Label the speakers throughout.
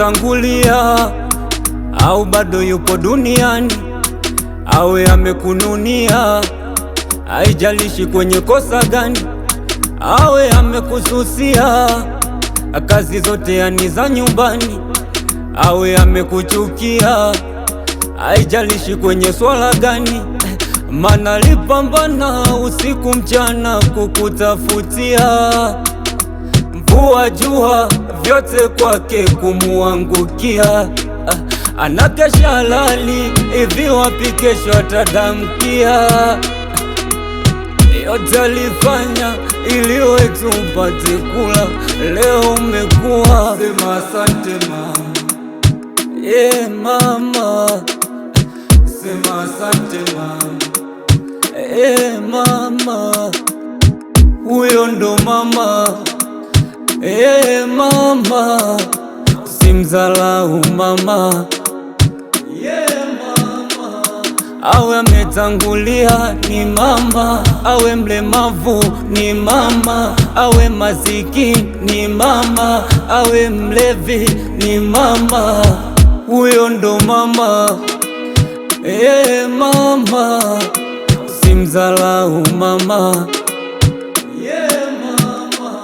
Speaker 1: ametangulia au bado yupo duniani, awe amekununia, haijalishi kwenye kosa gani, awe amekususia kazi zote yani za nyumbani, awe amekuchukia, haijalishi kwenye swala gani, mana lipambana usiku mchana kukutafutia. Mvua jua vyote kwake kumuangukia, anakesha halali hivi wapi kesho atadamkia. Yote alifanya ili wetu mpate kula, leo umekuwa. Sema asante mama, yeah mama, sema asante mama, yeah mama, huyo ndo mama, yeah mama, simdhalau mama, yeah mama. Awe ametangulia ni mama, awe mlemavu ni mama, awe masikini ni mama, awe mlevi ni mama, huyo ndo mama, yeah mama, simdhalau mama, yeah mama.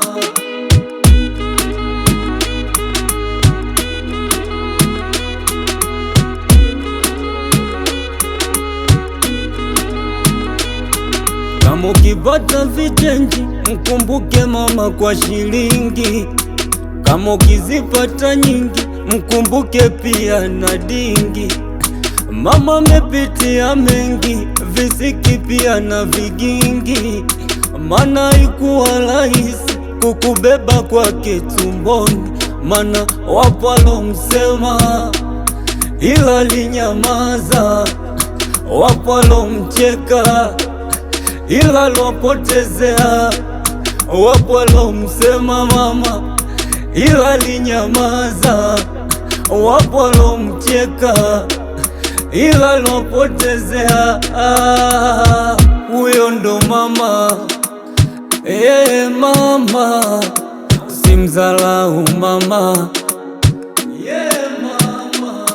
Speaker 1: Kama ukipata vichenji mkumbuke mama kwa shilingi, kama ukizipata nyingi mkumbuke pia na dingi. Mama amepitia mengi, visiki pia na vigingi, mana haikuwa rahisi kukubeba kwake tumboni, mana wapo walomsema ila alinyamaza, wapo walomcheka ila alwapotezea, wapo walomsema mama ila alinyamaza, wapo walomcheka ila alwapotezea. Huyo ndo mama, yeah mama, simdhalau mama, yeah mama.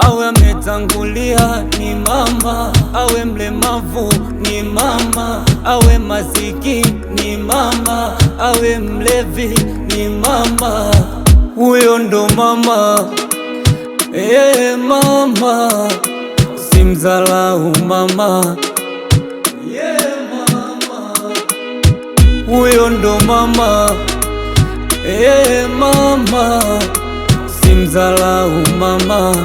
Speaker 1: Awe ametangulia ni mama, awe mlemavu ni mama, awe masikini ni mama, awe mlevi ni mama, huyo ndo mama, yeah mama, simdhalau mama, yeah mama, huyo ndo mama, yeah mama, simdhalau mama.